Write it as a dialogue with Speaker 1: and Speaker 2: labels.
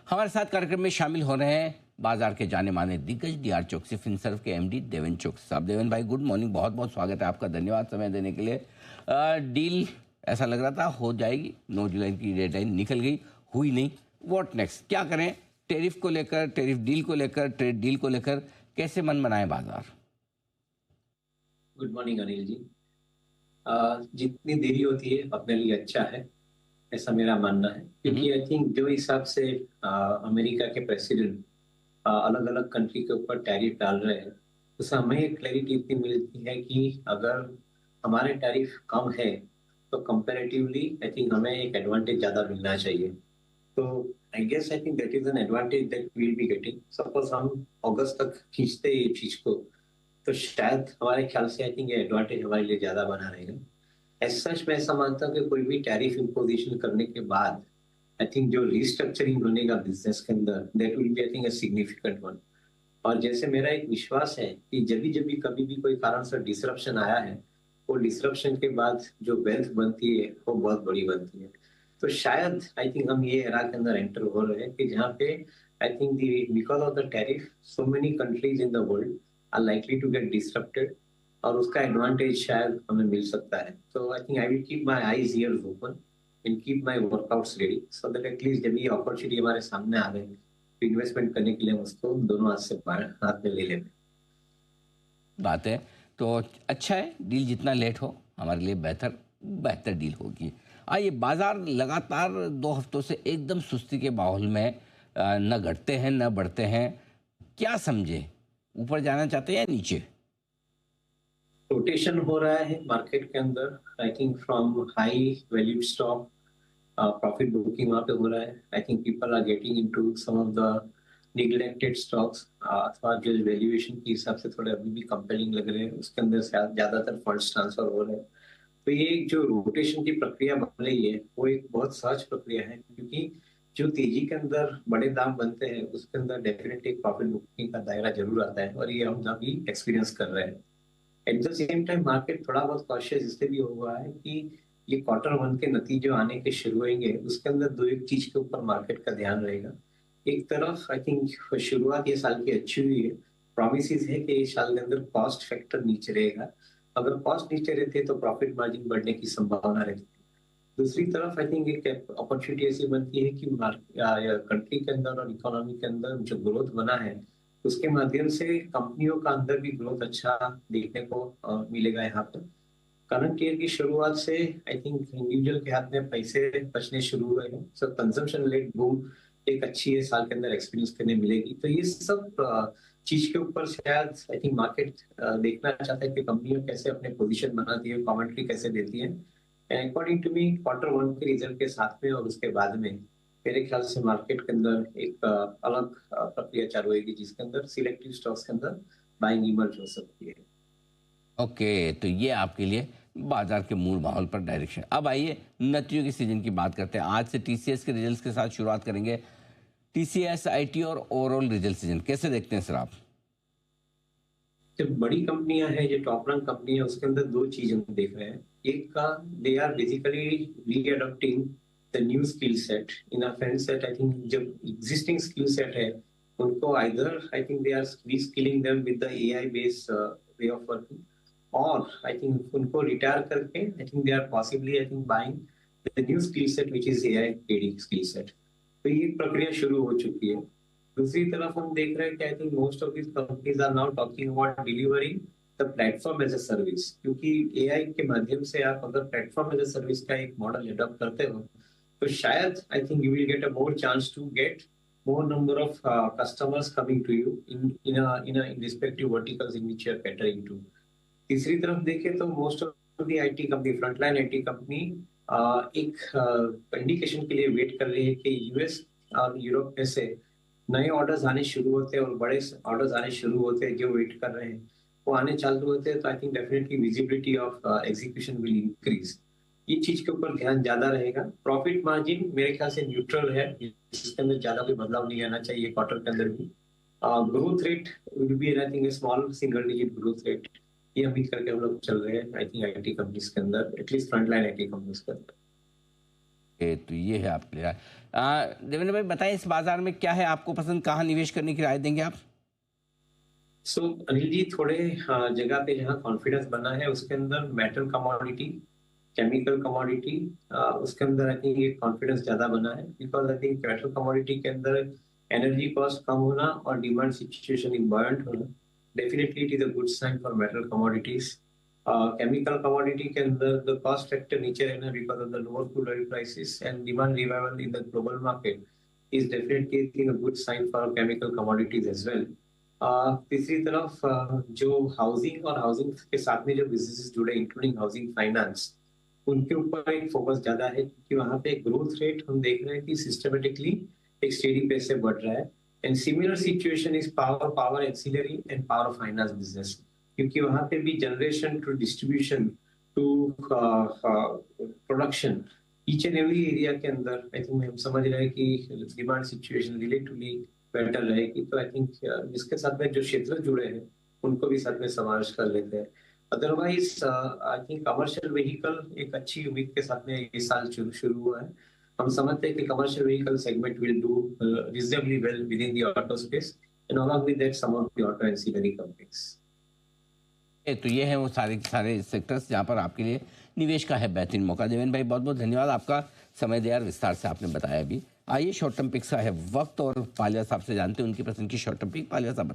Speaker 1: हमारे साथ कार्यक्रम में शामिल हो रहे हैं बाजार के जाने माने दिग्गज डीआर चोकसी फिनसर्व के एमडी देवेन चोकसी साहब। देवेन भाई गुड मॉर्निंग, बहुत बहुत स्वागत है आपका, धन्यवाद समय देने के लिए। डील ऐसा लग रहा था हो जाएगी, 9 जुलाई की डेडलाइन निकल गई, हुई नहीं। व्हाट नेक्स्ट, क्या करें? टैरिफ को लेकर, टैरिफ डील को लेकर, ट्रेड डील को लेकर कैसे मन बनाए बाजार?
Speaker 2: Good morning Anil ji. जितनी देरी होती है अपने लिए अच्छा है, ऐसा मेरा मानना है। क्योंकि आई थिंक जो हिसाब से अमेरिका के प्रेसिडेंट अलग अलग कंट्री के ऊपर टैरिफ डाल रहे हैं, उससे हमें एक क्लैरिटी इतनी मिलती है कि अगर हमारे टैरिफ कम है तो कंपैरेटिवली आई थिंक हमें एक एडवांटेज ज्यादा मिलना चाहिए। तो I guess I think that is an advantage that we will be getting. Suppose हम अगस्त तक खींचते हैं ये चीज को, तो शायद हमारे ख्याल से आई थिंक ये एडवांटेज हमारे लिए ज्यादा बना रहेगा। एज सच मैं ऐसा मानता हूँ कि कोई भी टैरिफ इम्पोजिशन करने के बाद आई थिंक जो रिस्ट्रक्चरिंग होने का बिजनेस के अंदर, that will be I think a significant one. और जैसे मेरा एक विश्वास है कि जब भी कभी भी कोई कारण से डिसरप्शन आया है, वो डिसरप्शन के बाद जो वेल्थ बनती है वो बहुत बड़ी बनती है। तो शायद आई थिंक हम ये एरा के अंदर एंटर हो रहे हैं कि जहाँ पे I think because of the tariff so many countries in the world are likely to get disrupted, और उसका एडवांटेज शायद हमें मिल सकता है। तो I think I will keep my eyes ears open and keep my workouts ready, so that at least जब ये अपॉर्चुनिटी हमारे सामने आ गई इन्वेस्टमेंट करने के लिए हम उसको दोनों हाथ से हाथ में ले लेते।
Speaker 1: बात है तो अच्छा है, डील जितना लेट हो हमारे लिए बेहतर डील होगी। आइए, बाजार लगातार 2 हफ्तों से एकदम सुस्ती के माहौल में न घटते हैं न बढ़ते हैं। क्या समझे, ऊपर जाना चाहते हैं या नीचे?
Speaker 2: रोटेशन हो रहा है मार्केट के अंदर, I think from high valued stock profit booking वहां पे हो रहा है। I think people are getting into some of the neglected stocks, अथवा जो वैल्यूएशन के हिसाब से थोड़े अभी भी कंपेलिंग लग रहे हैं, उसके अंदर ज्यादातर फंड्स ट्रांसफर हो रहे हैं। तो ये एक जो रोटेशन की प्रक्रिया बन रही है वो एक बहुत सहज प्रक्रिया है, क्योंकि जो तेजी के अंदर बड़े दाम बनते हैं उसके अंदर डेफिनेटली एक प्रॉफिट बुकिंग का दायरा जरूर आता है, और ये हम अभी एक्सपीरियंस कर रहे हैं। At the same time market थोड़ा बहुत कॉशियस इसलिए भी हुआ है कि ये क्वार्टर 1 के नतीजे आने के शुरू होंगे, उसके अंदर दो एक चीज के ऊपर मार्केट का ध्यान रहेगा। एक तरफ आई थिंक शुरुआत ये साल की अच्छी हुई है, प्रोमिस है कि इस साल के अंदर कॉस्ट फैक्टर नीचे रहेगा। अगर कॉस्ट नीचे रहते तो प्रॉफिट मार्जिन बढ़ने की संभावना रहती है। दूसरी तरफ आई थिंक एक अपॉर्चुनिटी ऐसी बनती है कि कंट्री के अंदर और इकोनॉमी के अंदर जो ग्रोथ बना है उसके माध्यम से कंपनियों का अंदर भी ग्रोथ अच्छा देखने को मिलेगा। यहाँ पर करंट ईयर की शुरुआत से आई थिंक इंडिविजुअल के हाथ में पैसे बचने शुरू हुए हैं, सो कंजम्पशन लेड बूम एक अच्छी है साल के अंदर एक्सपीरियंस करने मिलेगी। तो ये सब चीज के ऊपर शायद आई थिंक मार्केट देखना चाहता है कि कंपनियां कैसे अपने पोजीशन बनाती है, कमेंट्री कैसे देती है। अकॉर्डिंग टू मी क्वार्टर 1 के रिजल्ट के साथ में और उसके बाद में मेरे ख्याल से मार्केट के अंदर एक अलग प्रक्रिया चालू होगी, जिसके अंदर सिलेक्टिव स्टॉक्स के अंदर बाइंग इमर्ज हो सकती है।
Speaker 1: ओके, तो ये आपके लिए बाजार के मूल माहौल पर डायरेक्शन। अब आइए नतियों की सीजन की बात करते हैं। आज से टीसीएस के रिजल्ट्स के साथ शुरुआत करेंगे। टीसीएस, आईटी और ओवरऑल रिजल्ट सीजन कैसे देखते हैं सर आप?
Speaker 2: जब बड़ी कंपनियां हैं, जो टॉप रैंक कंपनी है, उसके अंदर दो चीज हम देख रहे हैं। एक का they are basically readopting the new skill set in a sense that I think जब एग्जिस्टिंग स्किल सेट है उनको either I think they are reskilling them with the AI based way of working, और I think उनको retire करके I think they are possibly I think buying the new skill set which is AI trading skill set. तो ये प्रक्रिया शुरू हो चुकी है। दूसरी तरफ हम देख रहे हैं कि I think most of this companies are now talking about delivering the platform as a service, क्योंकि एआई के माध्यम से आप अगर प्लेटफॉर्म एज अ सर्विस का एक मॉडल एडॉप्ट करते हो तो शायद I think you will get a more chance to get more number of customers coming to you in respective verticals in which you are catering to. तीसरी तरफ देखें तो most of the IT company, frontline IT company एक indication के लिए wait कर रही है कि यूएस और यूरोप में से नए ऑर्डर्स आने शुरू होते हैं और बड़े ऑर्डर्स आने शुरू होते हैं, जो वेट कर रहे हैं वो आने चालू होते हैं। तो I think definitely visibility of execution will increase. ये चीज के ऊपर ध्यान ज्यादा रहेगा। प्रॉफिट मार्जिन मेरे ख्याल से न्यूट्रल है, इसके अंदर ज्यादा कोई बदलाव नहीं आना चाहिए क्वार्टर के अंदर भी। Growth rate will be I think small single digit growth rate, ये उम्मीद करके हम लोग चल रहे हैं आई थिंक आईटी कंपनीज के अंदर, at least front line IT companies के अंदर।
Speaker 1: तो ये है आपके लिए देवेंद्र भाई, बताएं इस बाजार में क्या है आपको पसंद, कहाँ निवेश करने की राय देंगे आप?
Speaker 2: सो अनिल जी, थोड़े जगह पे जहाँ कॉन्फिडेंस बना है उसके अंदर मेटल कमोडिटी, केमिकल कमोडिटी, उसके अंदर आई थिंक ये कॉन्फिडेंस ज्यादा बना है, because I think metal commodity के अंदर एनर्जी कॉस्ट कम होना और डिमांड सिचुएशन इम्बॉयंट होना, definitely it is a good sign for metal commodities. Chemical commodity के अंदर द कॉस्ट फैक्टर नीचे रहना because of the lower crude oil prices and demand revival in the global market is definitely a good sign for chemical commodities as well. तीसरी तरफ जो housing और housing के साथ में जो बिजनेसेस जुड़े इंक्लूडिंग हाउसिंग फाइनेंस, उनके ऊपर एक फोकस ज्यादा है क्योंकि वहां पे ग्रोथ रेट हम देख रहे हैं कि सिस्टमेटिकली एक स्टेडी पेस से बढ़ रहा है। And similar situation is power ancillary and power finance business, क्योंकि वहां पे भी generation to distribution to production, each and every area के अंदर आई थिंक हम समझ रहे हैं कि डिमांड सिचुएशन रिलेटिवली बेटर रहेगी। तो आई थिंक इसके साथ में जो क्षेत्र जुड़े हैं उनको भी साथ में समावेश कर लेते हैं। Otherwise I think commercial vehicle एक अच्छी उम्मीद के साथ में इस साल शुरू हुआ है। हम समझते हैं कि commercial vehicle segment will do reasonably well within the auto space and along with that some of the auto ancillary companies.
Speaker 1: तो ये है वो सारे के सारे सेक्टर्स जहाँ पर आपके लिए निवेश का है बेहतरीन मौका। देवेंद्र भाई, बहुत बहुत धन्यवाद, आपका समय दिया और विस्तार से आपने बताया भी। आइए शॉर्ट टर्म पिक्स का है वक्त और पालिया साहब से जानते हैं उनकी पसंद की शॉर्ट टर्म पिक। पालिया साहब।